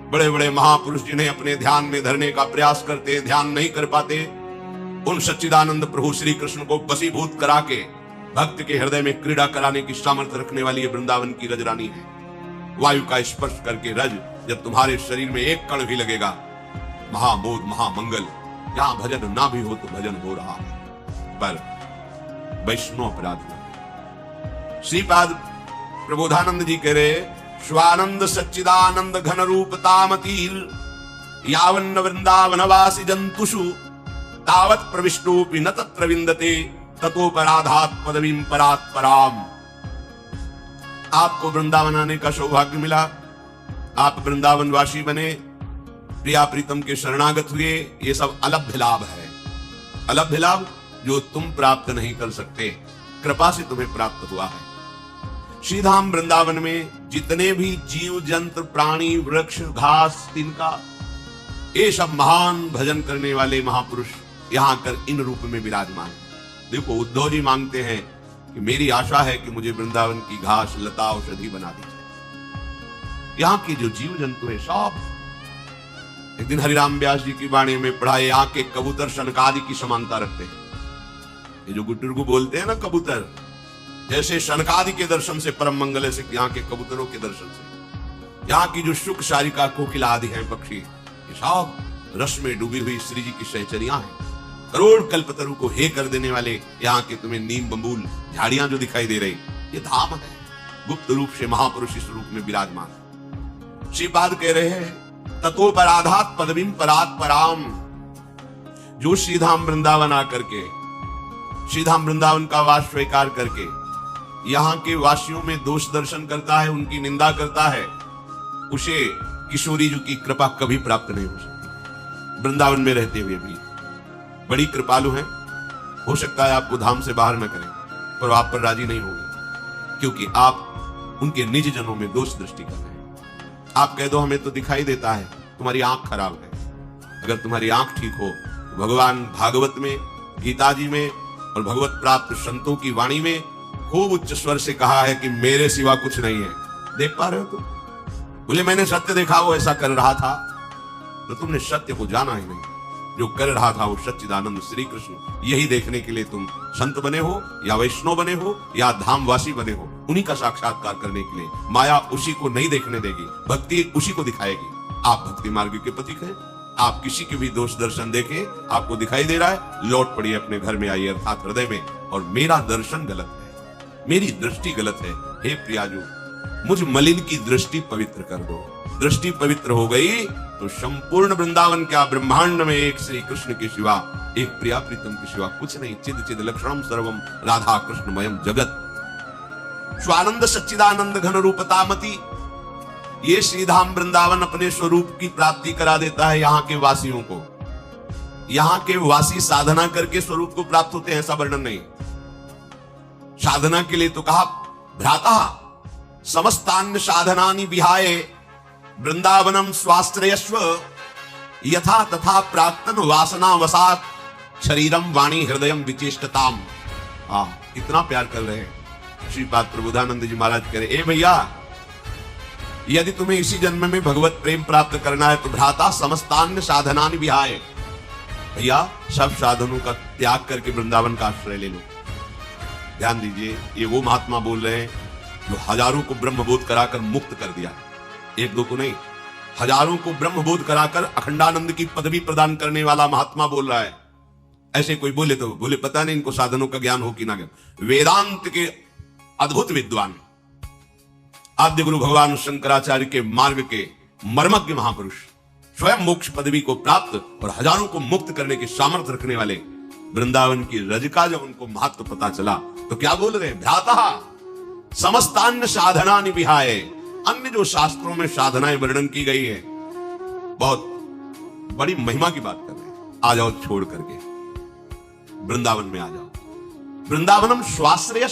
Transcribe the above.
बड़े बड़े महापुरुष जिन्हें अपने ध्यान में धरने का प्रयास करते, ध्यान नहीं कर पाते, उन सच्चिदानंद प्रभु श्री कृष्ण को वशीभूत करा के भक्त के हृदय में क्रीड़ा कराने की सामर्थ्य रखने वाली ये वृंदावन की रजरानी है। वायु का स्पर्श करके रज जब तुम्हारे शरीर में एक कण भी लगेगा, महामोद महामंगल। यहां भजन ना भी हो तो भजन हो रहा है, पर वैष्णव अपराध। श्रीपाद प्रबोधानंद जी कह रहे, स्वानंद सच्चिदानंद घन रूप तामतीर यावन्न वृंदावनवासी जंतुषु तावत प्रविष्टोपि न तत्र विंदते ततो पराधात पदवीं परात् पराम। आपको वृंदावन आने का सौभाग्य मिला, आप वृंदावन वासी बने, प्रिया प्रीतम के शरणागत हुए, ये सब अलभ्य लाभ है। अलभ्य लाभ जो तुम प्राप्त नहीं कर सकते, कृपा से तुम्हें प्राप्त हुआ है। श्रीधाम वृंदावन में जितने भी जीव जंतु प्राणी वृक्ष घास तिनका, ये सब महान भजन करने वाले महापुरुष यहां कर इन रूप में विराजमान। देखो उद्धव जी मांगते हैं कि मेरी आशा है कि मुझे वृंदावन की घास लता औषधि बना दी जाए। यहाँ की जो जीव जंतु है सब, एक दिन हरिराम व्यास जी की वाणी में पढ़ा, यहाँ के कबूतर शनकादि की समानता रखते हैं। ये जो गुटुरगु बोलते हैं ना कबूतर, जैसे शनकादि के दर्शन से परम मंगल है, से यहाँ के कबूतरों के दर्शन से। यहाँ की जो शुक शारिका कोकिला आदि हैं पक्षी, ये सब रस में डूबी हुई श्री जी की सहचरियां हैं। करोड़ कल्पतरु को हे कर देने वाले यहाँ के तुम्हें नीम बंबूल झाड़ियां जो दिखाई दे रही, ये धाम है। गुप्त रूप से महापुरुष इस रूप में विराजमान। श्रीपाद कह रहे हैं, ततो पराधात पदवीं परात् पराम। जो श्रीधाम वृंदावन आकर के, श्रीधाम वृंदावन का वास स्वीकार करके यहाँ के वासियों में दोष दर्शन करता है, उनकी निंदा करता है, उसे किशोरी जी की कृपा कभी प्राप्त नहीं हो सकती। वृंदावन में रहते हुए भी बड़ी कृपालु हैं। हो सकता है आपको धाम से बाहर न करें, पर आप पर राजी नहीं होंगे, क्योंकि आप उनके निज जनों में दोष दृष्टि कर रहे हैं। आप कह दो हमें तो दिखाई देता है, तुम्हारी आंख खराब है। अगर तुम्हारी आंख ठीक हो तो भगवान भागवत में, गीता जी में और भगवत प्राप्त संतों की वाणी में खूब उच्च स्वर से कहा है कि मेरे सिवा कुछ नहीं है। देख पा रहे हो तुम? बोले मैंने सत्य देखा, वो ऐसा कर रहा था। तो तुमने सत्य को जाना ही नहीं। जो कर रहा था वो सच्चिदानंद श्री कृष्ण। यही देखने के लिए तुम संत बने हो, या वैष्णव बने हो, या धामवासी बने हो। उन्हीं का साक्षात्कार करने के लिए माया उसी को नहीं देखने देगी, भक्ति उसी को दिखाएगी। आप भक्ति मार्ग के पथिक हैं। आप किसी के भी दोष दर्शन देखें, आपको दिखाई दे रहा है, लौट पड़िए अपने घर में, आइए अर्थात हृदय में, और मेरा दर्शन गलत है, मेरी दृष्टि गलत है। हे प्रियाजू, मुझ मलिन की दृष्टि पवित्र कर दो। दृष्टि पवित्र हो गई तो संपूर्ण वृंदावन क्या, ब्रह्मांड में एक श्री कृष्ण के सिवा, एक प्रिया प्रीतम के सिवा कुछ नहीं। चिद चिद लक्षणम सर्वम राधा कृष्णमयम जगत। स्वानंद सच्चिदानंद घन रूपतामति। ये श्रीधाम वृंदावन अपने स्वरूप की प्राप्ति करा देता है यहाँ के वासियों को। यहाँ के वासी साधना करके स्वरूप को प्राप्त होते हैं, ऐसा वर्णन नहीं। साधना के लिए तो कहा, भ्राता समस्तान्य साधनानि विहाय वृंदावनम स्वाश्रयस्व यथा तथा प्राक्तन वासना वसात शरीरम वाणी हृदयम विचेष्टताम। इतना प्यार कर रहे हैं श्रीपाद प्रबोधानंद जी महाराज कह रहे, ए भैया, यदि तुम्हें इसी जन्म में भगवत प्रेम प्राप्त करना है तो भ्राता समस्तान्य साधनानि विहाय, भैया सब साधनों का त्याग करके वृंदावन का आश्रय ले लो। ध्यान दीजिए, ये वो महात्मा बोल रहे हैं जो हजारों को ब्रह्मबोध कराकर मुक्त कर दिया। एक दो को नहीं, हजारों को ब्रह्मबोध कराकर अखंडानंद की पदवी प्रदान करने वाला महात्मा बोल रहा है। ऐसे कोई बोले तो बोले पता नहीं इनको साधनों का ज्ञान हो कि ना ज्ञान। वेदांत के अद्भुत विद्वान, आद्य गुरु भगवान शंकराचार्य के मार्ग के मर्मज्ञ महापुरुष, स्वयं मोक्ष पदवी को प्राप्त और हजारों को मुक्त करने की सामर्थ्य रखने वाले वृंदावन की रज का जब उनको महत्व पता चला तो क्या बोल रहे हैं, भ्राता समस्तान्य साधनानि विहाय। अन्य जो शास्त्रों में साधनाएं वर्णन की गई है, बहुत बड़ी महिमा की बात कर रहे हैं। आ जाओ छोड़ करके वृंदावन में आ जाओ। वृंदावनम स्वाश्रय